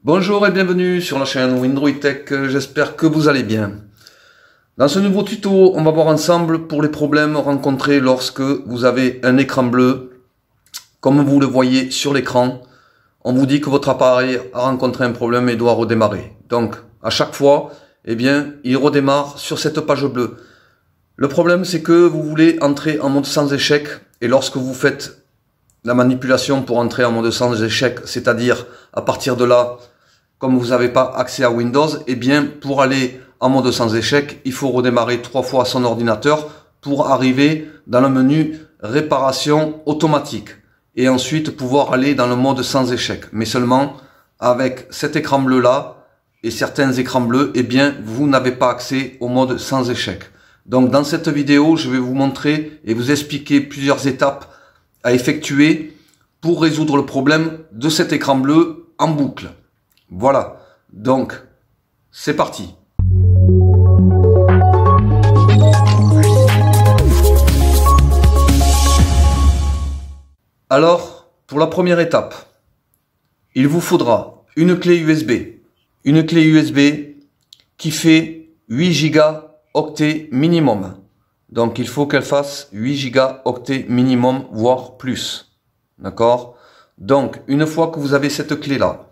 Bonjour et bienvenue sur la chaîne Windroid Tech, j'espère que vous allez bien. Dans ce nouveau tuto, on va voir ensemble pour les problèmes rencontrés lorsque vous avez un écran bleu. Comme vous le voyez sur l'écran, on vous dit que votre appareil a rencontré un problème et doit redémarrer. Donc à chaque fois, il redémarre sur cette page bleue. Le problème, c'est que vous voulez entrer en mode sans échec et lorsque vous faites la manipulation pour entrer en mode sans échec, c'est-à-dire à partir de là, comme vous n'avez pas accès à Windows, pour aller en mode sans échec, il faut redémarrer 3 fois son ordinateur pour arriver dans le menu réparation automatique et ensuite pouvoir aller dans le mode sans échec. Mais seulement avec cet écran bleu là et certains écrans bleus, vous n'avez pas accès au mode sans échec. Donc dans cette vidéo, je vais vous montrer et vous expliquer plusieurs étapes à effectuer pour résoudre le problème de cet écran bleu en boucle. Voilà, donc c'est parti. Alors, pour la première étape, il vous faudra une clé USB. Une clé USB qui fait 8 Go minimum. Donc il faut qu'elle fasse 8 Go minimum, voire plus. D'accord? Donc, une fois que vous avez cette clé-là,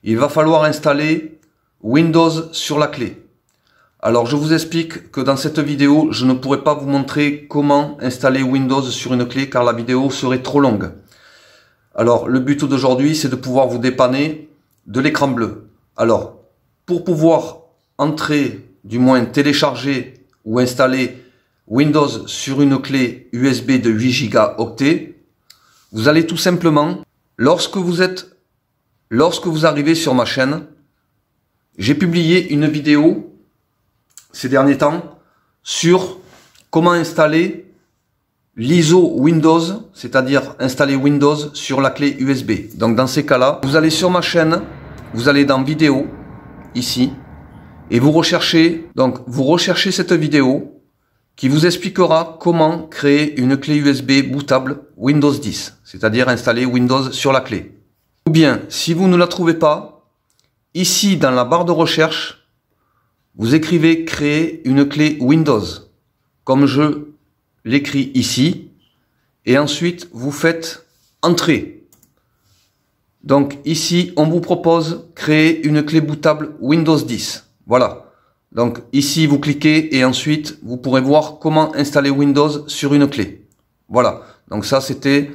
il va falloir installer Windows sur la clé. Alors, je vous explique que dans cette vidéo, je ne pourrai pas vous montrer comment installer Windows sur une clé car la vidéo serait trop longue. Alors, le but d'aujourd'hui, c'est de pouvoir vous dépanner de l'écran bleu. Alors, pour pouvoir entrer, du moins télécharger ou installer Windows sur une clé USB de 8 Go, vous allez tout simplement, lorsque vous arrivez sur ma chaîne, j'ai publié une vidéo ces derniers temps sur comment installer l'ISO Windows, c'est-à-dire installer Windows sur la clé USB. Donc dans ces cas-là, vous allez sur ma chaîne, vous allez dans vidéo, ici, et vous recherchez cette vidéo qui vous expliquera comment créer une clé USB bootable Windows 10, c'est-à-dire installer Windows sur la clé. Ou bien, si vous ne la trouvez pas, ici dans la barre de recherche, vous écrivez créer une clé Windows, comme je l'écris ici, et ensuite vous faites entrer. Donc ici, on vous propose créer une clé bootable Windows 10. Voilà. Donc ici, vous cliquez et ensuite, vous pourrez voir comment installer Windows sur une clé. Voilà. Donc ça, c'était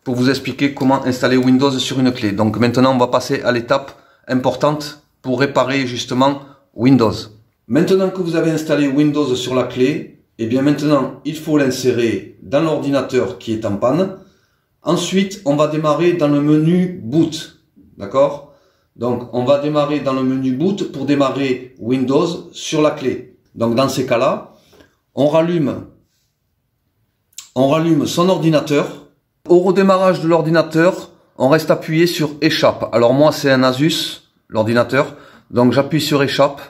pour vous expliquer comment installer Windows sur une clé. Donc maintenant, on va passer à l'étape importante pour réparer justement Windows. Maintenant que vous avez installé Windows sur la clé, maintenant, il faut l'insérer dans l'ordinateur qui est en panne. Ensuite, on va démarrer dans le menu boot. D'accord? Donc, on va démarrer dans le menu boot pour démarrer Windows sur la clé. Donc, dans ces cas-là, on rallume son ordinateur. Au redémarrage de l'ordinateur, on reste appuyé sur échappe. Alors, moi, c'est un Asus, l'ordinateur. Donc, j'appuie sur échappe.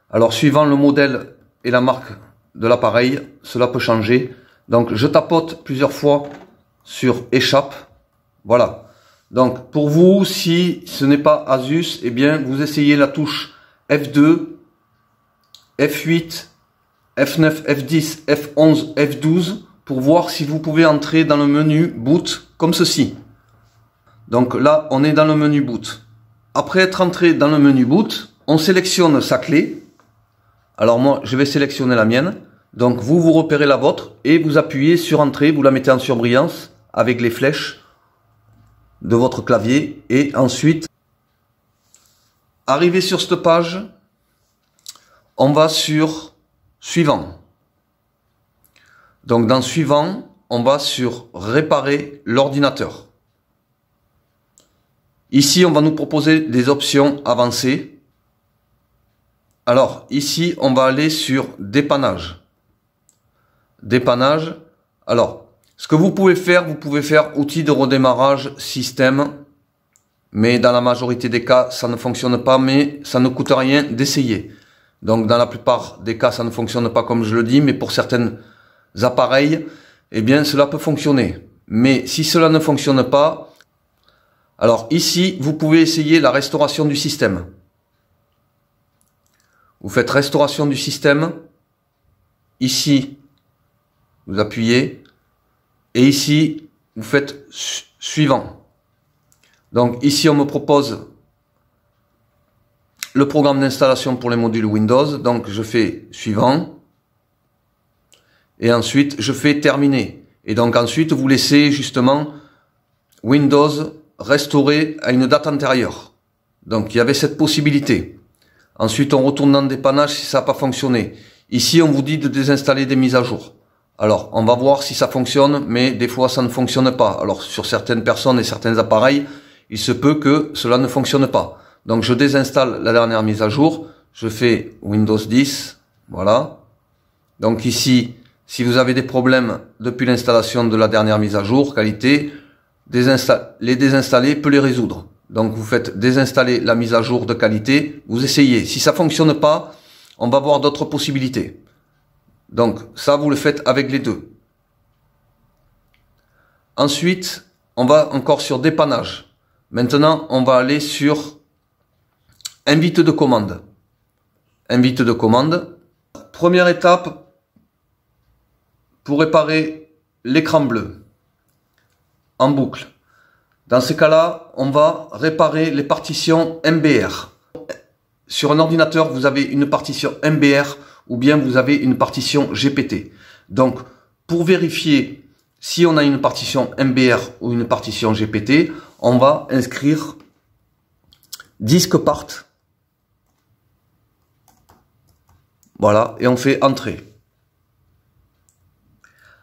Alors, suivant le modèle et la marque de l'appareil, cela peut changer. Donc, je tapote plusieurs fois sur échappe. Voilà. Donc, pour vous, si ce n'est pas Asus, vous essayez la touche F2, F8, F9, F10, F11, F12 pour voir si vous pouvez entrer dans le menu boot comme ceci. Donc là, on est dans le menu boot. Après être entré dans le menu boot, on sélectionne sa clé. Alors moi, je vais sélectionner la mienne. Donc vous repérez la vôtre et vous appuyez sur entrée, vous la mettez en surbrillance avec les flèches de votre clavier et ensuite, arrivé sur cette page, on va sur suivant. Donc dans suivant, on va sur réparer l'ordinateur. Ici, on va nous proposer des options avancées. Alors ici, on va aller sur dépannage. Dépannage. Alors, ce que vous pouvez faire outil de redémarrage système. Mais dans la majorité des cas, ça ne fonctionne pas, mais ça ne coûte rien d'essayer. Donc dans la plupart des cas, ça ne fonctionne pas comme je le dis, mais pour certains appareils, cela peut fonctionner. Mais si cela ne fonctionne pas, Alors ici, vous pouvez essayer la restauration du système. Vous faites restauration du système. Ici, vous appuyez. Et ici, vous faites suivant. Donc ici, on me propose le programme d'installation pour les modules Windows. Donc je fais suivant. Et ensuite, je fais terminer. Et donc ensuite, vous laissez justement Windows restaurer à une date antérieure. Donc il y avait cette possibilité. Ensuite, on retourne dans le dépannage si ça n'a pas fonctionné. Ici, on vous dit de désinstaller des mises à jour. Alors, on va voir si ça fonctionne, mais des fois, ça ne fonctionne pas. Alors, sur certaines personnes et certains appareils, il se peut que cela ne fonctionne pas. Donc, je désinstalle la dernière mise à jour. Je fais Windows 10. Voilà. Donc ici, si vous avez des problèmes depuis l'installation de la dernière mise à jour, qualité, les désinstaller peut les résoudre. Donc vous faites désinstaller la mise à jour de qualité, vous essayez. Si ça fonctionne pas, on va voir d'autres possibilités. Donc ça, vous le faites avec les deux. Ensuite, on va encore sur dépannage. Maintenant, on va aller sur invite de commande. Invite de commande. Première étape pour réparer l'écran bleu en boucle. Dans ces cas-là, on va réparer les partitions MBR. Sur un ordinateur, vous avez une partition MBR ou bien vous avez une partition GPT. Donc, pour vérifier si on a une partition MBR ou une partition GPT, on va inscrire disque part. Voilà, et on fait entrer.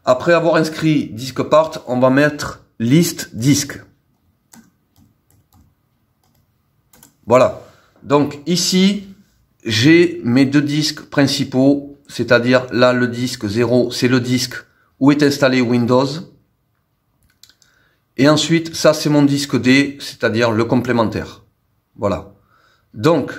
Après avoir inscrit disque part, on va mettre liste disque. Voilà. Donc ici, j'ai mes deux disques principaux, c'est-à-dire là le disque 0, c'est le disque où est installé Windows. Et ensuite, ça c'est mon disque D, c'est-à-dire le complémentaire. Voilà. Donc,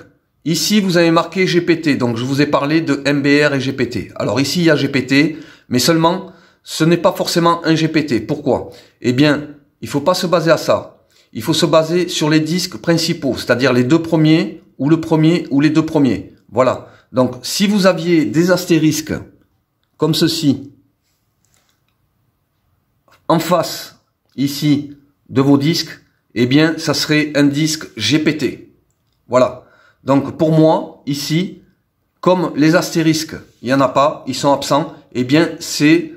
ici vous avez marqué GPT, donc je vous ai parlé de MBR et GPT. Alors ici il y a GPT, mais seulement ce n'est pas forcément un GPT. Pourquoi? Eh bien, il ne faut pas se baser à ça. Il faut se baser sur les disques principaux, c'est-à-dire les deux premiers, ou le premier, ou les deux premiers. Voilà. Donc, si vous aviez des astérisques, comme ceci, en face, ici, de vos disques, eh bien, ça serait un disque GPT. Voilà. Donc, pour moi, ici, comme les astérisques, il n'y en a pas, ils sont absents, eh bien, c'est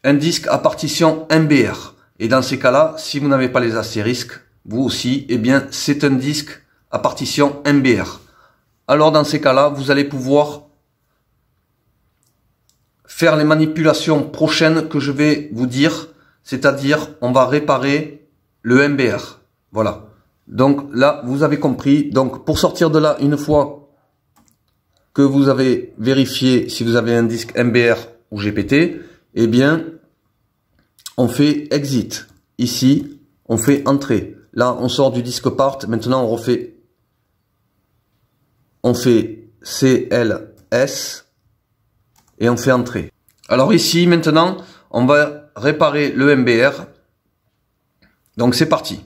un disque à partition MBR. Et dans ces cas-là, si vous n'avez pas les astérisques, vous aussi, eh bien, c'est un disque à partition MBR. Alors, dans ces cas-là, vous allez pouvoir faire les manipulations prochaines que je vais vous dire, c'est-à-dire, on va réparer le MBR. Voilà. Donc, là, vous avez compris. Donc, pour sortir de là, une fois que vous avez vérifié si vous avez un disque MBR ou GPT, eh bien, on fait exit. Ici, on fait entrer. Là, on sort du disque part. Maintenant, on refait. On fait CLS et on fait entrer. Alors ici, maintenant, on va réparer le MBR. Donc, c'est parti.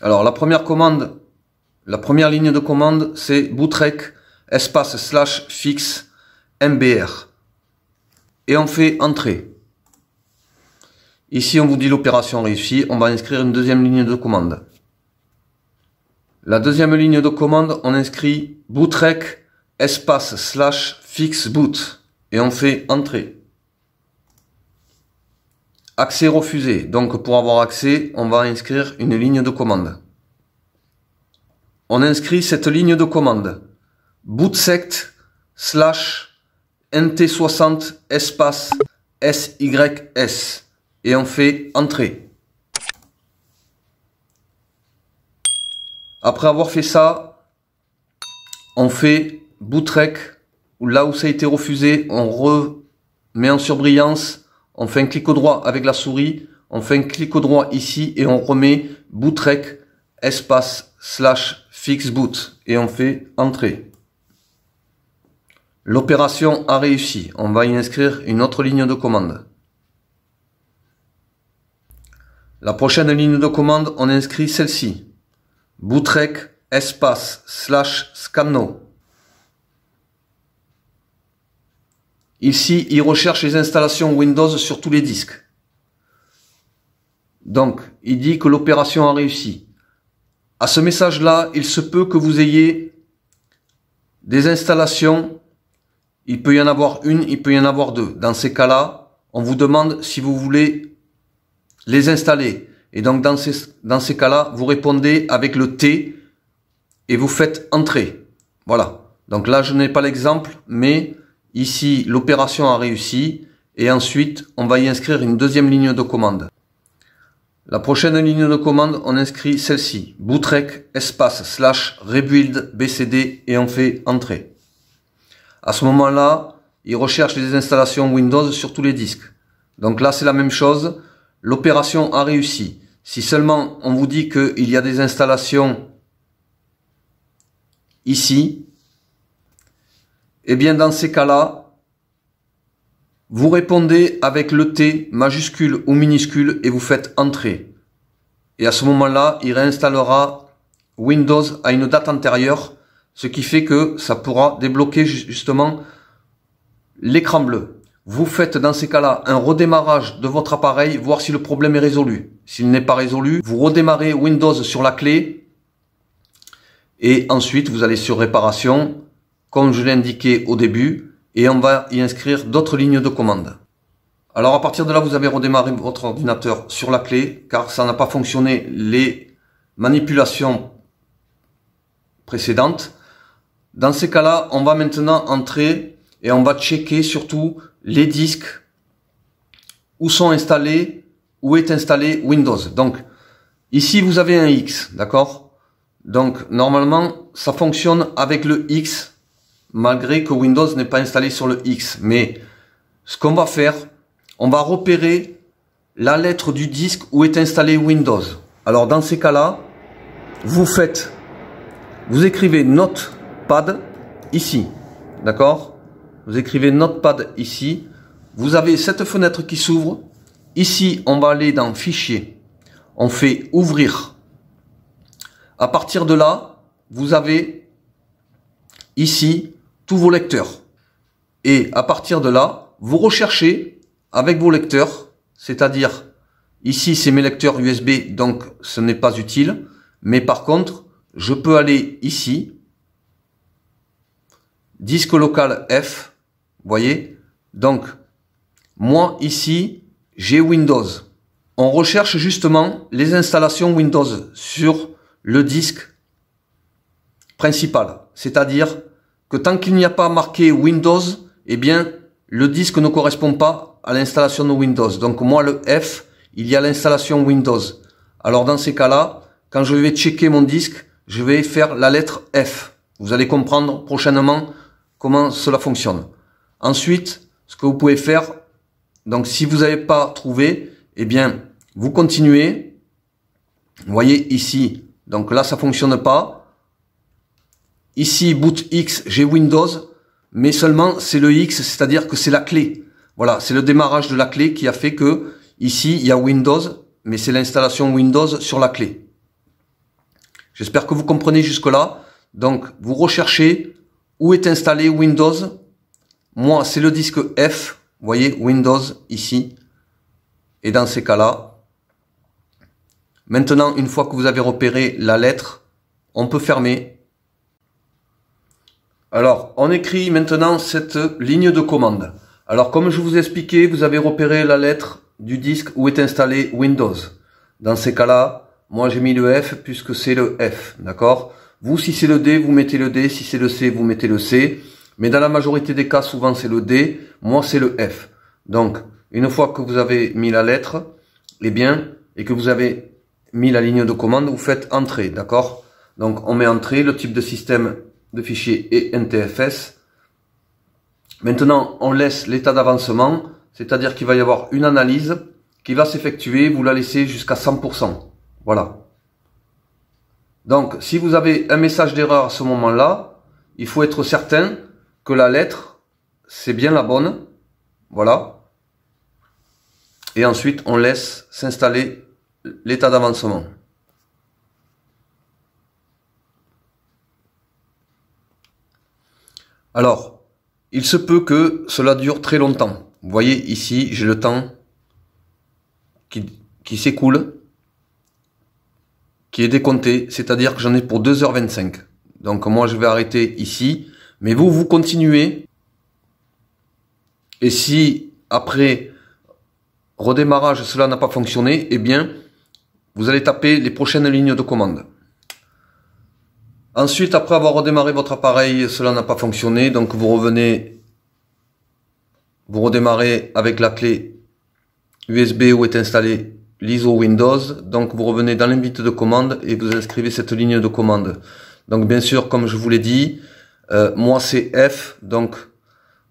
Alors, la première commande, la première ligne de commande, c'est bootrec espace / fixe MBR. Et on fait entrer. Ici, on vous dit l'opération réussie. On va inscrire une deuxième ligne de commande. La deuxième ligne de commande, on inscrit bootrec espace / fixe boot. Et on fait entrer. Accès refusé. Donc, pour avoir accès, on va inscrire une ligne de commande. On inscrit cette ligne de commande. bootsect / nt60 espace sys. Et on fait entrer. Après avoir fait ça, on fait bootrec, là où ça a été refusé, on remet en surbrillance, on fait un clic droit avec la souris, on fait un clic droit ici et on remet bootrec espace / fixe boot et on fait entrer. L'opération a réussi. On va y inscrire une autre ligne de commande. La prochaine ligne de commande, on inscrit celle-ci. Bootrec espace / scanno. Ici, il recherche les installations Windows sur tous les disques. Donc, il dit que l'opération a réussi. À ce message-là, il se peut que vous ayez des installations. Il peut y en avoir une, il peut y en avoir deux. Dans ces cas-là, on vous demande si vous voulez les installer. Et donc, dans ces cas-là, vous répondez avec le T et vous faites entrer. Voilà. Donc là, je n'ai pas l'exemple, mais ici, l'opération a réussi. Et ensuite, on va y inscrire une deuxième ligne de commande. La prochaine ligne de commande, on inscrit celle-ci. Bootrec espace / rebuild bcd et on fait entrer. À ce moment-là, il recherche les installations Windows sur tous les disques. Donc là, c'est la même chose. L'opération a réussi. Si seulement on vous dit qu'il y a des installations ici, eh bien dans ces cas-là, vous répondez avec le T majuscule ou minuscule et vous faites entrer. Et à ce moment-là, il réinstallera Windows à une date antérieure, ce qui fait que ça pourra débloquer justement l'écran bleu. Vous faites dans ces cas-là un redémarrage de votre appareil, voir si le problème est résolu. S'il n'est pas résolu, vous redémarrez Windows sur la clé et ensuite vous allez sur réparation, comme je l'ai indiqué au début, et on va y inscrire d'autres lignes de commande. Alors à partir de là, vous avez redémarré votre ordinateur sur la clé, car ça n'a pas fonctionné les manipulations précédentes. Dans ces cas-là, on va maintenant entrer et on va checker surtout les disques où sont installés, où est installé Windows. Donc ici vous avez un X, d'accord? Donc normalement ça fonctionne avec le X, malgré que Windows n'est pas installé sur le X. Mais ce qu'on va faire, on va repérer la lettre du disque où est installé Windows. Alors dans ces cas-là, vous écrivez Notepad ici, d'accord? Vous écrivez Notepad ici. Vous avez cette fenêtre qui s'ouvre. Ici, on va aller dans Fichier. On fait Ouvrir. À partir de là, vous avez ici tous vos lecteurs. Et à partir de là, vous recherchez avec vos lecteurs, c'est-à-dire ici c'est mes lecteurs USB, donc ce n'est pas utile. Mais par contre, je peux aller ici, disque local F, vous voyez. Donc moi ici j'ai Windows. On recherche justement les installations Windows sur le disque principal, c'est-à-dire que tant qu'il n'y a pas marqué Windows, eh bien le disque ne correspond pas à l'installation de Windows. Donc moi le F, il y a l'installation Windows. Alors dans ces cas-là, quand je vais checker mon disque, je vais faire la lettre F. Vous allez comprendre prochainement comment cela fonctionne. Ensuite, ce que vous pouvez faire, donc si vous n'avez pas trouvé, eh bien vous continuez. Vous voyez ici, donc là ça fonctionne pas. Ici boot X, j'ai Windows, mais seulement c'est le X, c'est-à-dire que c'est la clé. Voilà, c'est le démarrage de la clé qui a fait que ici il y a Windows, mais c'est l'installation Windows sur la clé. J'espère que vous comprenez jusque-là. Donc vous recherchez où est installé Windows. Moi c'est le disque F, vous voyez Windows ici. Et dans ces cas-là, maintenant une fois que vous avez repéré la lettre, on peut fermer. Alors, on écrit maintenant cette ligne de commande. Alors, comme je vous ai expliqué, vous avez repéré la lettre du disque où est installé Windows. Dans ces cas-là, moi j'ai mis le F puisque c'est le F, d'accord? Vous, si c'est le D, vous mettez le D. Si c'est le C, vous mettez le C. Mais dans la majorité des cas, souvent c'est le D. Moi, c'est le F. Donc, une fois que vous avez mis la lettre, eh bien, et que vous avez mis la ligne de commande, vous faites entrer, d'accord? Donc, on met entrée, le type de système de fichier est NTFS. Maintenant, on laisse l'état d'avancement, c'est-à-dire qu'il va y avoir une analyse qui va s'effectuer, vous la laissez jusqu'à 100%. Voilà. Donc, si vous avez un message d'erreur à ce moment-là, il faut être certain que la lettre, c'est bien la bonne. Voilà. Et ensuite, on laisse s'installer l'état d'avancement. Alors, il se peut que cela dure très longtemps. Vous voyez ici, j'ai le temps qui s'écoule, qui est décompté, c'est-à-dire que j'en ai pour 2h25. Donc moi je vais arrêter ici, mais vous continuez. Et si après redémarrage cela n'a pas fonctionné, eh bien vous allez taper les prochaines lignes de commande. Ensuite, après avoir redémarré votre appareil, cela n'a pas fonctionné, donc vous revenez, vous redémarrez avec la clé USB où est installé l'ISO Windows. Donc vous revenez dans l'invite de commande et vous inscrivez cette ligne de commande. Donc bien sûr, comme je vous l'ai dit, moi c'est F, donc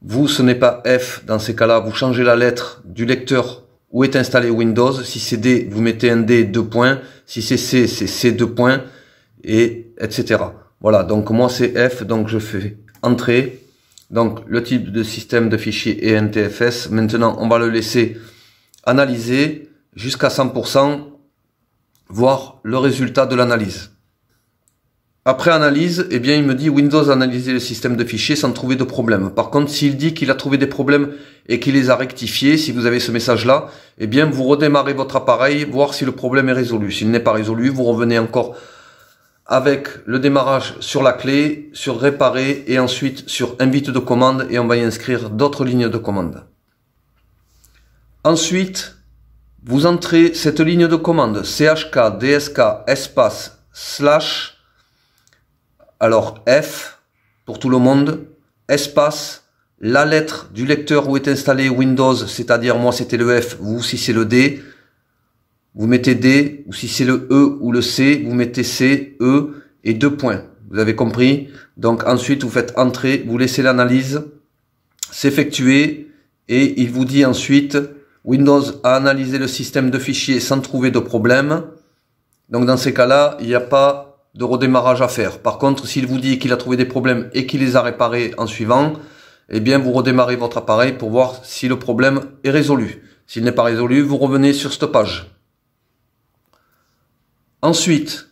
vous ce n'est pas F. Dans ces cas-là, vous changez la lettre du lecteur où est installé Windows. Si c'est D, vous mettez un D 2 points. Si c'est C, c'est C 2 points, et etc. Voilà, donc moi c'est F, donc je fais Entrée. Donc le type de système de fichier est NTFS. Maintenant, on va le laisser analyser jusqu'à 100%, voir le résultat de l'analyse. Après analyse, eh bien, il me dit Windows a analysé le système de fichiers sans trouver de problème. Par contre, s'il dit qu'il a trouvé des problèmes et qu'il les a rectifiés, si vous avez ce message-là, eh bien, vous redémarrez votre appareil, voir si le problème est résolu. S'il n'est pas résolu, vous revenez encore avec le démarrage sur la clé, sur réparer et ensuite sur invite de commande et on va y inscrire d'autres lignes de commande. Ensuite, vous entrez cette ligne de commande CHK DSK espace slash, alors F pour tout le monde, espace, la lettre du lecteur où est installé Windows, c'est-à-dire moi c'était le F, vous si c'est le D, vous mettez D, ou si c'est le E ou le C, vous mettez C, E et 2 points. Vous avez compris? Donc ensuite vous faites entrer, vous laissez l'analyse s'effectuer et il vous dit ensuite Windows a analysé le système de fichiers sans trouver de problème. Donc dans ces cas-là, il n'y a pas de redémarrage à faire. Par contre, s'il vous dit qu'il a trouvé des problèmes et qu'il les a réparés en suivant, eh bien vous redémarrez votre appareil pour voir si le problème est résolu. S'il n'est pas résolu, vous revenez sur stoppage. Ensuite,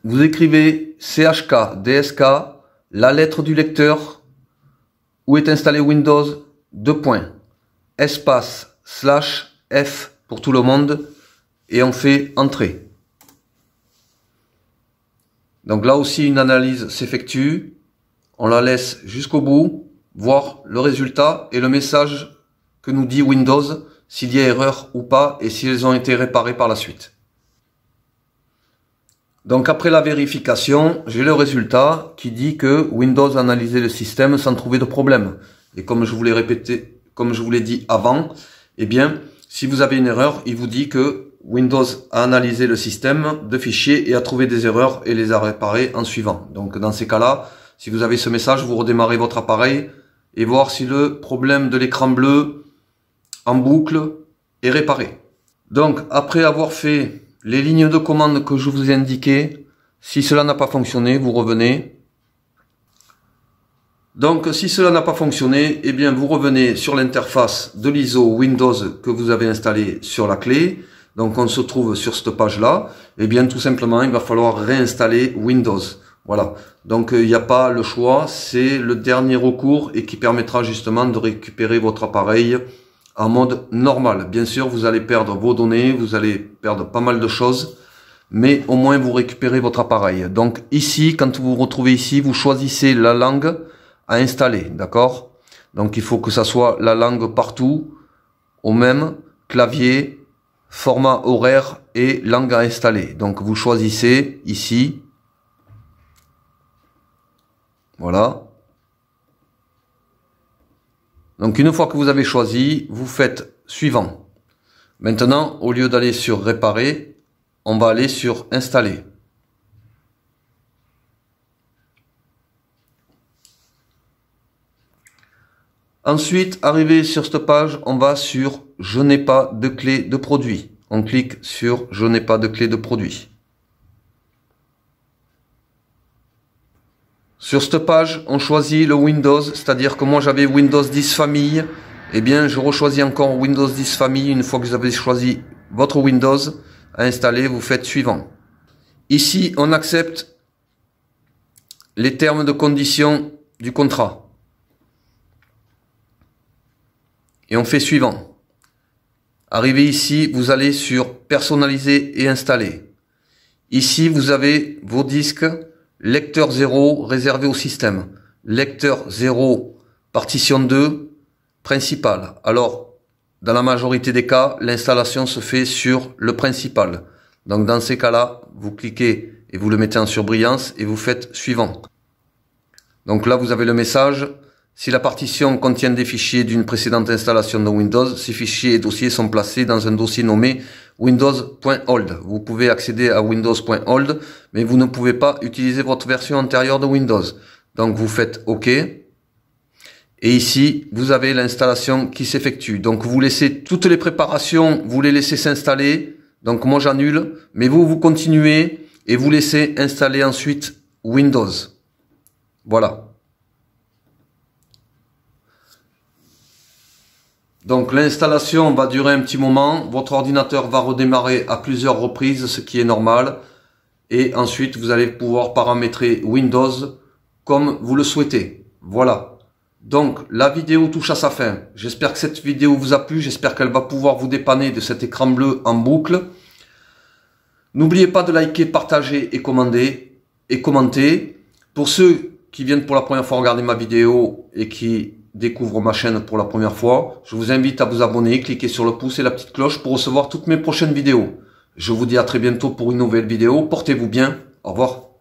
vous écrivez CHK, DSK, la lettre du lecteur, où est installé Windows, 2 points, espace, slash, F pour tout le monde, et on fait entrer. Donc là aussi, une analyse s'effectue, on la laisse jusqu'au bout, voir le résultat et le message que nous dit Windows, s'il y a erreur ou pas, et si elles ont été réparées par la suite. Donc après la vérification, j'ai le résultat qui dit que Windows a analysé le système sans trouver de problème. Et comme je vous l'ai répété, comme je vous l'ai dit avant, eh bien, si vous avez une erreur, il vous dit que Windows a analysé le système de fichiers et a trouvé des erreurs et les a réparées en suivant. Donc dans ces cas-là, si vous avez ce message, vous redémarrez votre appareil et voir si le problème de l'écran bleu en boucle est réparé. Donc après avoir fait les lignes de commande que je vous ai indiquées, si cela n'a pas fonctionné, vous revenez. Donc si cela n'a pas fonctionné, eh bien vous revenez sur l'interface de l'ISO Windows que vous avez installé sur la clé. Donc on se trouve sur cette page-là. Eh bien tout simplement, il va falloir réinstaller Windows. Voilà. Donc il n'y a pas le choix, c'est le dernier recours et qui permettra justement de récupérer votre appareil en mode normal. Bien sûr, vous allez perdre vos données, vous allez perdre pas mal de choses, mais au moins vous récupérez votre appareil. Donc ici, quand vous vous retrouvez ici, vous choisissez la langue à installer, d'accord? Donc il faut que ça soit la langue partout, au même, clavier, format horaire et langue à installer. Donc vous choisissez ici, voilà. Donc une fois que vous avez choisi, vous faites suivant. Maintenant, au lieu d'aller sur réparer, on va aller sur installer. Ensuite, arrivé sur cette page, on va sur je n'ai pas de clé de produit. On clique sur je n'ai pas de clé de produit. Sur cette page, on choisit le Windows, c'est-à-dire que moi j'avais Windows 10 famille, eh bien je rechoisis encore Windows 10 famille une fois que vous avez choisi votre Windows à installer, vous faites suivant. Ici, on accepte les termes de conditions du contrat. Et on fait suivant. Arrivé ici, vous allez sur personnaliser et installer. Ici, vous avez vos disques lecteur 0 réservé au système. Lecteur 0, partition 2, principal. Alors, dans la majorité des cas, l'installation se fait sur le principal. Donc, dans ces cas-là, vous cliquez et vous le mettez en surbrillance et vous faites suivant. Donc là, vous avez le message. Si la partition contient des fichiers d'une précédente installation de Windows, ces fichiers et dossiers sont placés dans un dossier nommé Windows.hold. Vous pouvez accéder à Windows.hold, mais vous ne pouvez pas utiliser votre version antérieure de Windows. Donc vous faites OK. Et ici, vous avez l'installation qui s'effectue. Donc vous laissez toutes les préparations, vous les laissez s'installer. Donc moi j'annule, mais vous continuez et vous laissez installer ensuite Windows. Voilà. Donc l'installation va durer un petit moment, votre ordinateur va redémarrer à plusieurs reprises, ce qui est normal. Et ensuite, vous allez pouvoir paramétrer Windows comme vous le souhaitez. Voilà. Donc la vidéo touche à sa fin. J'espère que cette vidéo vous a plu, j'espère qu'elle va pouvoir vous dépanner de cet écran bleu en boucle. N'oubliez pas de liker, partager et commenter. Pour ceux qui viennent pour la première fois regarder ma vidéo et qui découvrent ma chaîne pour la première fois, je vous invite à vous abonner, cliquez sur le pouce et la petite cloche pour recevoir toutes mes prochaines vidéos. Je vous dis à très bientôt pour une nouvelle vidéo. Portez-vous bien. Au revoir.